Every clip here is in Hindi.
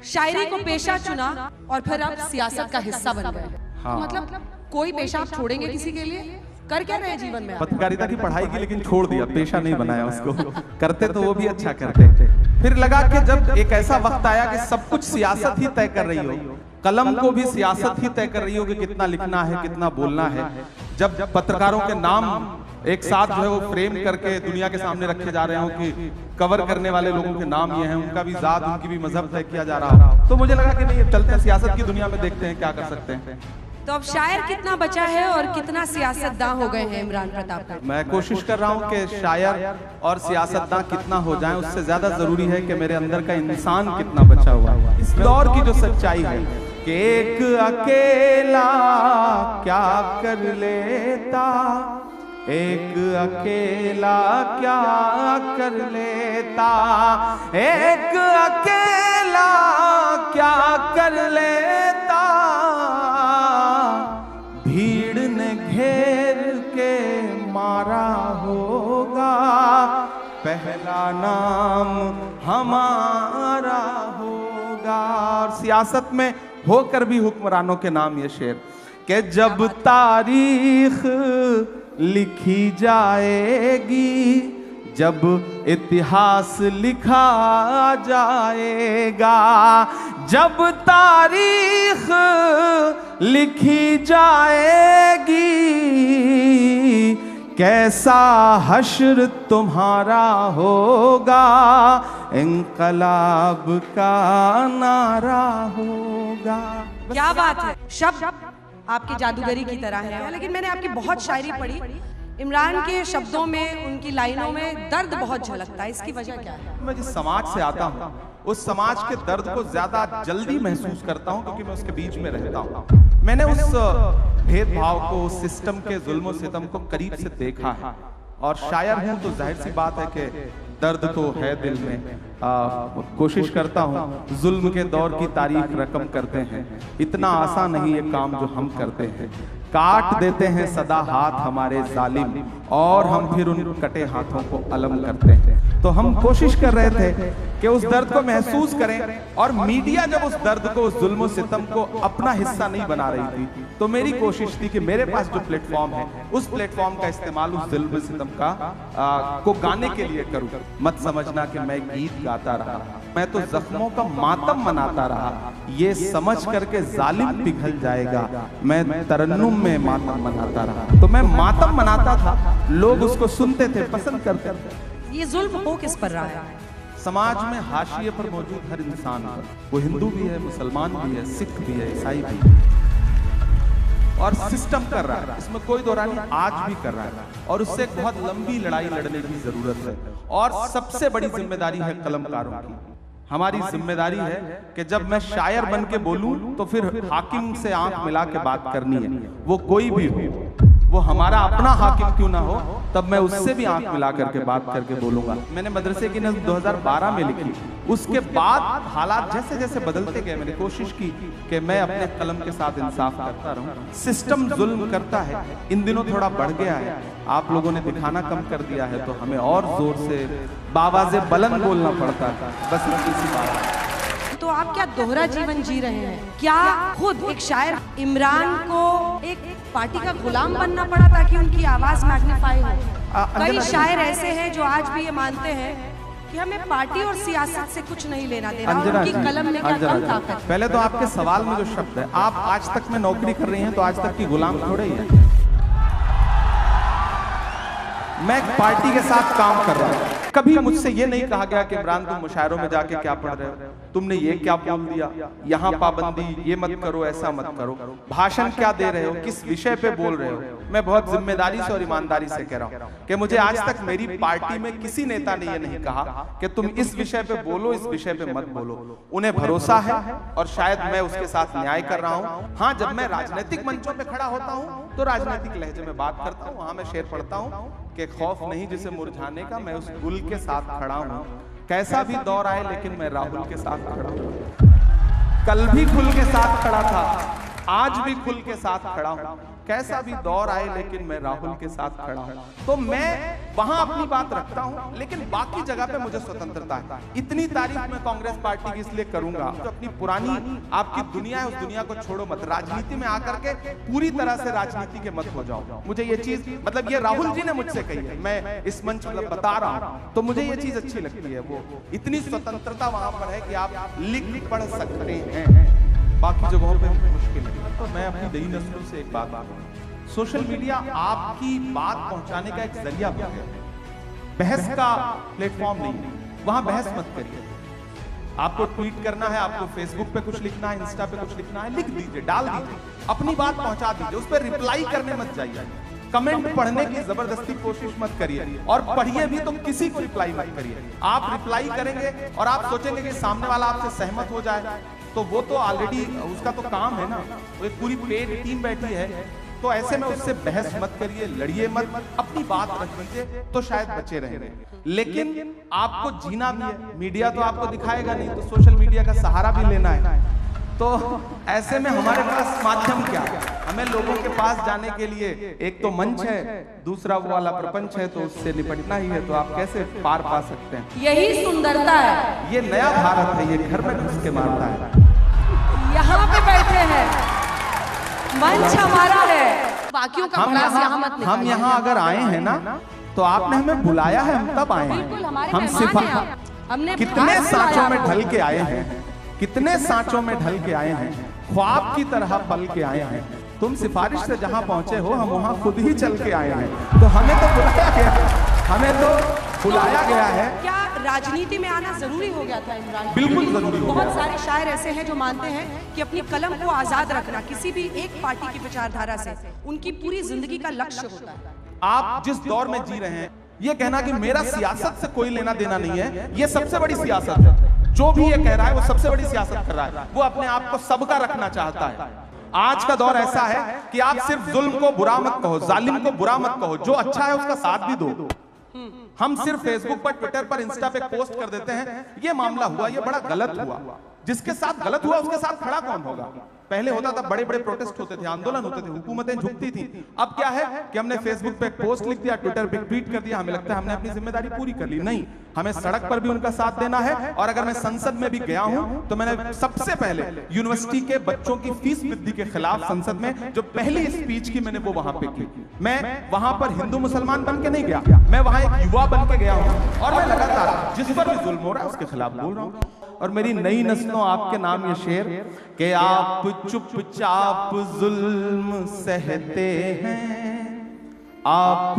शायरी को पेशा चुना और फिर आप सियासत का हिस्सा बन गए। हाँ। तो मतलब कोई पेशा आप छोड़ेंगे किसी के लिए? कर क्या रहे हैं जीवन में? पत्रकारिता की पढ़ाई की लेकिन छोड़ दिया, पेशा नहीं बनाया उसको। करते तो वो भी अच्छा करते। फिर लगा कि जब एक ऐसा वक्त आया कि सब कुछ सियासत ही तय कर रही हो, कलम को भी सियासत ही तय कर रही हो कि कितना लिखना है, कितना बोलना है। जब पत्रकारों के नाम एक साथ जो है वो फ्रेम करके दुनिया के सामने रखे जा रहे हो कि कवर करने वाले लोगों के नाम ये हैं, उनका भी जात, उनकी भी मजहब तय किया जा रहा हो, तो मुझे लगा कि नहीं, चलते हैं सियासत की दुनिया में, देखते हैं क्या कर सकते हैं। तो अब शायर कितना बचा है और कितना सियासतदां हो गए हैं इमरान प्रताप? मैं कोशिश कर रहा हूं कि शायर और सियासतदां कितना हो जाएं, उससे ज्यादा जरूरी है कि मेरे अंदर का इंसान कितना बचा हुआ है। इस दौर की जो सच्चाई है कि एक अकेला क्या कर लेता, एक अकेला क्या कर लेता, एक अकेला क्या कर लेता, भीड़ ने घेर के मारा होगा, पहला नाम हमारा होगा। और सियासत में होकर भी हुक्मरानों के नाम ये शेर कि जब तारीख लिखी जाएगी, जब इतिहास लिखा जाएगा, जब तारीख लिखी जाएगी, कैसा हश्र तुम्हारा होगा, इंकलाब का नारा होगा। क्या बात है, शब्द आपकी जादूगरी की तरह है। लेकिन मैंने आपकी बहुत शायरी पढ़ी, इमरान के शब्दों में, उनकी लाइनों में दर्द बहुत झलकता है, इसकी वजह क्या है? मैं जिस समाज से आता हूँ उस समाज के दर्द को ज्यादा जल्दी महसूस करता हूँ क्योंकि मैं उसके बीच में रहता हूँ। मैंने उस भेदभाव को, उस सिस्टम के जुल्म सितम को करीब से देखा है, और शायर हूँ तो जाहिर सी बात है कि दर्द तो है दिल में। कोशिश करता हूँ, जुल्म के दौर की तारीख रकम करते हैं, इतना आसान नहीं ये काम जो हम करते हैं, काट देते हैं सदा हाथ हमारे जालिम, और हम फिर उन कटे हाथों को अलम करते हैं। तो हम कोशिश कर रहे थे कि उस दर्द को महसूस करें, और मीडिया जब उस दर्द को, उस जुल्म सितम को अपना हिस्सा नहीं बना रही थी, तो मेरी कोशिश थी कि मेरे पास जो प्लेटफॉर्म है, उस प्लेटफॉर्म का इस्तेमाल उस जुल्म सितम का को गाने के लिए करूं। मत समझना कि मैं गीत गाता रहा, मैं तो जख्मों का मातम मनाता रहा, ये समझ करके जालिम पिघल जाएगा, मैं तरन्नुम में मातम मनाता रहा। तो मैं मातम मनाता था, लोग उसको सुनते थे, पसंद करते थे। ये जुल्म हो किस पर रहा है? समाज में हाशिए पर मौजूद हर इंसान पर, वो हिंदू भी है, मुसलमान भी है, सिख भी है, ईसाई भी है, और सिस्टम कर रहा है, इसमें कोई दो राय नहीं, आज भी कर रहा है, और उससे एक बहुत लंबी लड़ाई लड़ने की जरूरत है। और सबसे बड़ी जिम्मेदारी है कलमकारों की। हमारी जिम्मेदारी है कि जब मैं शायर बन के बोलूं तो फिर हाकिम से आंख मिला के बात करनी है, वो कोई भी हो, वो हमारा अपना हाकिम क्यों ना हो, तब मैं उससे भी आंख मिला करके बात करके बोलूंगा। मैंने मदरसे की नज़्म 2012 में लिखी, उसके बाद हालात जैसे जैसे बदलते गए, मैंने कोशिश की कि मैं अपने कलम के साथ इंसाफ करता रहूं। सिस्टम जुल्म करता है, इन दिनों थोड़ा बढ़ गया है, आप लोगों ने दिखाना कम कर दिया है, तो हमें और जोर से बावाज़े बुलंद बोलना पड़ता है, बस इसी बात। तो आप क्या दोहरा जीवन जी रहे हैं? क्या खुद एक शायर इमरान को एक पार्टी का गुलाम बनना पड़ा ताकि उनकी आवाज मैग्नीफाई हो? कई शायर ऐसे हैं जो आज भी ये मानते हैं कि हमें पार्टी और सियासत से कुछ नहीं लेना देना, उनकी कलम में क्या कम ताकत। पहले तो आपके सवाल में जो शब्द है, आप आज तक में नौकरी कर रही हैं, तो आज तक की गुलाम थोड़े ही है। मैं एक पार्टी के साथ काम कर रहा हूँ, कभी मुझसे ये नहीं कहा गया कि इमरान तुम मुशायरों में जाके क्या पढ़ रहे हो, तुमने ये क्या बोल दिया, यहाँ पाबंदी, ये मत करो, ऐसा मत करो, भाषण क्या दे रहे हो, किस विषय पे बोल रहे हो। मैं बहुत जिम्मेदारी से और ईमानदारी से कह रहा हूँ कि मुझे आज तक मेरी पार्टी में किसी नेता ने ये नहीं कहा कि तुम इस विषय पे बोलो, इस विषय पे मत बोलो। उन्हें भरोसा है और शायद मैं उसके साथ न्याय कर रहा हूँ। हाँ, जब मैं राजनीतिक मंचों पे खड़ा होता हूँ तो राजनीतिक लहजे में बात करता हूँ, वहां मैं शेर पढ़ता हूँ कि खौफ नहीं जिसे मुरझाने का, मैं उस गुल के साथ खड़ा हूँ, कैसा भी दौर आए लेकिन मैं राहुल के साथ खड़ा हूँ। कल भी खुल के साथ खड़ा था, आज भी खुल के साथ खड़ा हूँ, कैसा भी दौर आए लेकिन मैं राहुल के साथ खड़ा हूं। तो मैं वहां अपनी बात रखता हूं, लेकिन बाकी जगह पे मुझे स्वतंत्रता है। इतनी तारीफ मैं कांग्रेस पार्टी की इसलिए करूंगा, जो अपनी पुरानी आपकी दुनिया है उस दुनिया को छोड़ो मत, राजनीति में आकर के पूरी तरह से राजनीति के मत हो जाओ। मुझे ये चीज मतलब ये राहुल जी ने मुझसे कही है, मैं इस मंच मतलब बता रहा हूं, तो मुझे ये चीज अच्छी लगती है। वो इतनी स्वतंत्रता वहां पर है कि आप लिख पढ़ सकते हैं, बाकी जगहों पे मुश्किल है। तो मैं अपनी नई नस्लों से एक बात सोशल मीडिया आपकी बात पहुंचाने का एक जरिया बन गया, बहस का प्लेटफॉर्म नहीं है। वहां बहस मत करिए। आपको ट्वीट करना है, आपको फेसबुक पे कुछ लिखना है, इंस्टा पे कुछ लिखना है, लिख दीजिए, डाल दीजिए, अपनी बात पहुंचा दीजिए। उस पर रिप्लाई करने मत जाइए, कमेंट पढ़ने की जबरदस्ती कोशिश मत करिए, और पढ़िए भी तो किसी को रिप्लाई मत करिए। आप रिप्लाई करेंगे और आप सोचेंगे कि सामने वाला आपसे सहमत हो जाए, तो वो तो ऑलरेडी उसका तो काम है ना, वो एक पूरी पेड टीम बैठी है। तो ऐसे में उससे बहस मत करिए, लड़िए मत, अपनी बात रख दीजिए, तो शायद बचे रहेंगे। लेकिन आपको जीना भी है, मीडिया तो आपको दिखाएगा नहीं, तो सोशल मीडिया का सहारा भी लेना है। तो ऐसे में हमारे पास माध्यम क्या है? हमें लोगों के पास जाने के लिए एक तो मंच है, दूसरा वो वाला प्रपंच है, तो उससे निपटना ही है। तो आप कैसे पार पा सकते हैं? यही सुंदरता है। ये नया भारत है, ये घर में घुस के मारता है। यहाँ पे बैठे हैं, मंच हमारा है, बाकियों का भड़ास यहाँ मत निकालिए। हम यहाँ अगर आए हैं ना, तो आपने हमें बुलाया है, हम तब आए बिल्कुल, हमारे हैं। हम सिर्फ हमने कितने सांचों में ढल के आए हैं, कितने सांचों में ढल के आए हैं, ख्वाब की तरह पल के आए हैं। तुम सिफारिश से जहां पहुंचे हो, हम वहां खुद ही चल के आए हैं। तो हमें तो बुलाया गया, हमें तो बुलाया गया है। क्या राजनीति में आना जरूरी हो गया था इमरान? बिल्कुल जरूरी हो गया। बहुत सारे शायर ऐसे हैं जो मानते हैं कि अपनी कलम को आजाद रखना किसी भी एक पार्टी की विचारधारा से उनकी पूरी जिंदगी का लक्ष्य होता है। आप जिस दौर में जी रहे हैं, ये कहना कि मेरा सियासत से कोई लेना देना नहीं है, ये सबसे बड़ी सियासत है। जो भी ये कह रहा है वो सबसे बड़ी सियासत कर रहा है, वो अपने आप को सबका रखना चाहता है। आज का दौर ऐसा है कि आप सिर्फ जुल्म को बुरा मत कहो, जालिम को बुरा मत कहो, जो अच्छा है उसका साथ भी दो। हम सिर्फ फेसबुक पर, ट्विटर पर, इंस्टा पे पोस्ट कर देते हैं, ये मामला हुआ, ये बड़ा गलत हुआ। जिसके साथ गलत हुआ उसके साथ खड़ा कौन होगा? पहले होता था, बड़े बड़े प्रोटेस्ट होते थे, आंदोलन होते थे, हुकूमतें झुकती थी। अब क्या है कि हमने फेसबुक पे पोस्ट लिख दिया, ट्विटर पे ट्वीट कर दिया, हमें लगता है हमने अपनी जिम्मेदारी पूरी कर ली। नहीं, हमें सड़क पर भी उनका साथ देना है। और अगर मैं संसद में भी गया हूं, तो मैंने सबसे पहले यूनिवर्सिटी के बच्चों की फीस वृद्धि के खिलाफ संसद में जो पहली स्पीच की, मैंने वो वहां पे की। मैं वहां पर हिंदू मुसलमान बन के नहीं गया, मैं वहां एक युवा बन के गया हूं, और मैं लगातार जिस पर भी जुल्म हो रहा है उसके खिलाफ बोल रहा हूं। और मेरी नई नस्लों आपके नाम ये शेर कि आप चुपचाप जुल्म सहते हैं, आप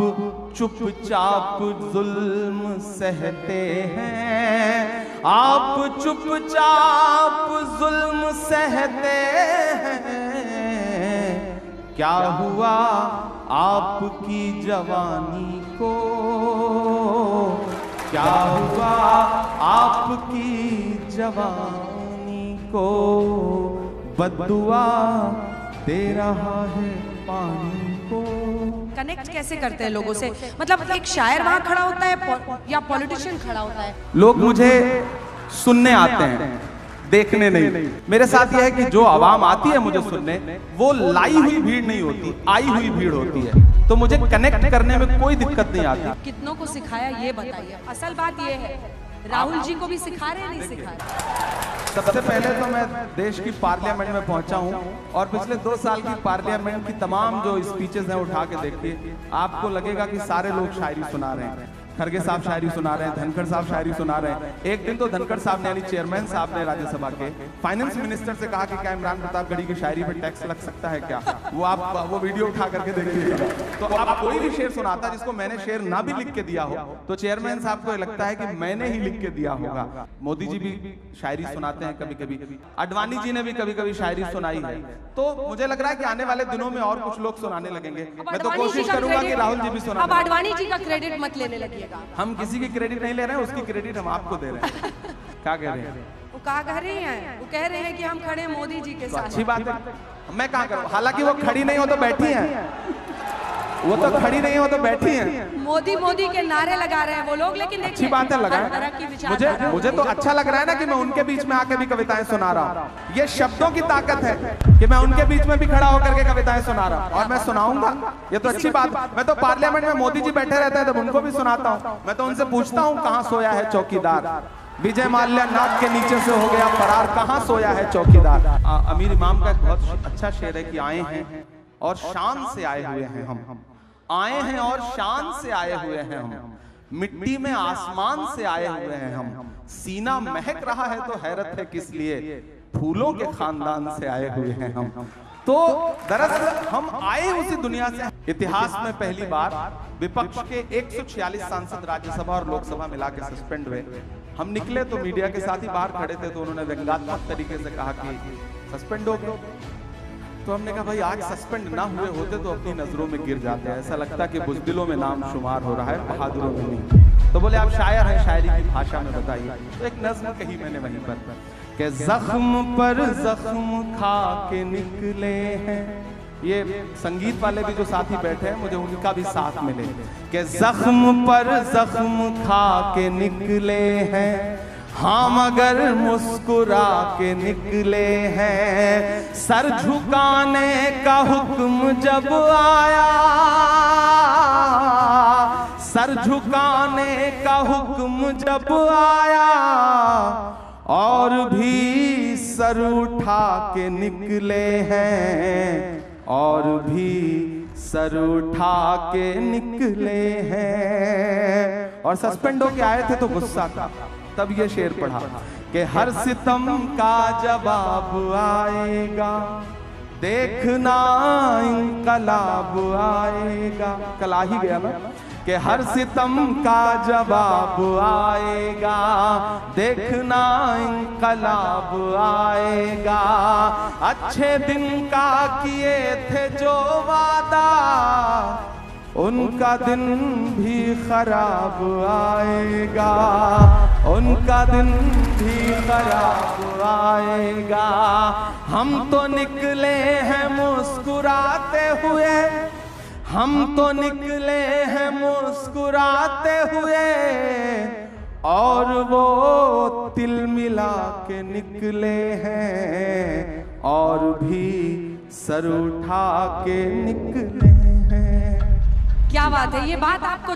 चुपचाप जुल्म सहते हैं, आप चुपचाप जुल्म सहते हैं। क्या हुआ आपकी जवानी को, क्या हुआ आपकी जवानी को, बद्दुआ दे रहा है पानी को। कनेक्ट कैसे करते हैं लोगों से? मतलब एक शायर वहां खड़ा होता है या पॉलिटिशियन खड़ा होता है? लोग मुझे सुनने आते हैं, देखने नहीं। मेरे साथ यह है कि जो आवाम आती है मुझे सुनने, वो लाई हुई भीड़ नहीं होती, आई हुई भीड़ होती है। तो मुझे कनेक्ट करने में कोई दिक्कत नहीं आती। कितनों को सिखाया ये बताइए। असल बात ये है, राहुल जी को भी सिखा रहे हैं, नहीं सिखा रहे? सबसे पहले तो मैं देश की पार्लियामेंट में पहुंचा हूं, और पिछले 2 साल की पार्लियामेंट की तमाम जो स्पीचेस हैं उठा के देखिए, आपको लगेगा कि सारे लोग शायरी सुना रहे हैं। खड़गे साहब शायरी सुना रहे हैं, धनखड़ साहब शायरी सुना रहे हैं। एक दिन तो धनखड़ साहब ने, यानी चेयरमैन साहब ने राज्यसभा के फाइनेंस मिनिस्टर से कहा कि क्या इमरान प्रतापगढ़ी की शायरी पे टैक्स लग सकता है क्या? वो आप वो वीडियो उठा करके देखिएगा। तो आप कोई भी शेर सुनाता जिसको मैंने शेर ना भी लिख के दिया हो, तो चेयरमैन साहब को लगता है कि मैंने ही लिख के दिया होगा। मोदी जी भी शायरी सुनाते हैं कभी कभी, अडवाणी जी ने भी कभी कभी शायरी सुनाई है। तो मुझे लग रहा है कि आने वाले दिनों में और कुछ लोग सुनाने लगेंगे। मैं तो कोशिश करूंगा कि राहुल जी भी सुना। अब अडवाणी जी का क्रेडिट मत लेने लगिएगा। हम किसी की क्रेडिट नहीं ले रहे हैं, उसकी क्रेडिट हम आपको दे रहे हैं। क्या कह रहे हैं? वो कहा कह रहे हैं, वो कह रहे हैं कि हम खड़े मोदी जी के साथ। अच्छी बात है, मैं कहाँ करूँ? हालांकि वो खड़ी नहीं हो तो बैठी हैं। वो तो खड़ी नहीं है, वो तो बैठी है। मोदी मोदी के नारे लगा रहे हैं वो लोग, लेकिन अच्छी बात है लगाए। मुझे तो अच्छा लग रहा है ना कि मैं उनके बीच में आके भी कविताएं सुना रहा हूँ। ये शब्दों की ताकत है कि मैं उनके बीच में भी खड़ा होकर के कविताएं सुना रहा हूँ, और मैं सुनाऊंगा। ये तो अच्छी बात। मैं तो पार्लियामेंट में मोदी जी बैठे रहते हैं तब उनको भी सुनाता हूँ। मैं तो उनसे पूछता हूँ कहाँ सोया है चौकीदार, विजय माल्या नाक के नीचे से हो गया फरार, कहाँ सोया है चौकीदार। अमीर इमाम का एक बहुत अच्छा शेर है कि आए हैं और शान से आए हुए हैं हम, आए हैं और शान से आए हुए हैं हम, मिट्टी में आसमान से आए हुए हैं हम, सीना महक रहा है तो हैरत है किस लिए, फूलों के खानदान से आए हुए हैं हम। तो दरअसल हम आए उसी दुनिया से। इतिहास में पहली बार विपक्ष के 146 सांसद राज्यसभा और लोकसभा मिला के सस्पेंड हुए। हम निकले तो मीडिया के साथ ही बाहर खड़े थे, तो उन्होंने व्यंग्यात्मक तरीके से कहा कि सस्पेंड हो गए। तो हमने कहा भाई आज सस्पेंड ना हुए होते तो अपनी नजरों में गिर जाते हैं, ऐसा लगता कि बुज़दिलों में नाम शुमार हो रहा है, बहादुरों में नहीं। तो बोले आप शायर हैं, शायरी की भाषा में बताइए। तो एक नज्म कही मैंने वहीं पर कि जख्म पर जख्म खा के निकले हैं। ये संगीत वाले भी जो साथी बैठे हैं मुझे उनका भी साथ मिले कि जख्म पर जख्म खा के निकले हैं, हाँ मगर मुस्कुरा के निकले हैं। सर झुकाने का हुक्म जब आया, सर झुकाने का हुक्म जब आया, और भी सर उठा के निकले हैं, और भी सर उठा के निकले हैं। और सस्पेंड होके आए थे तो गुस्सा था, तब ये शेर पढ़ा कि हर सितम का जवाब आएगा, देखना इंकलाब आएगा। कल आ ही गया ना कि हर सितम का जवाब आएगा, देखना इंकलाब आएगा। अच्छे दिन का किए थे जो वादा, उनका दिन भी खराब आएगा, उनका दिन भी खराब आएगा। हम तो निकले हैं मुस्कुराते हुए, हम तो निकले हैं मुस्कुराते हुए, और वो तिल मिला के निकले हैं, और भी सर उठा के निकले हैं। क्या बात है, ये बात आपको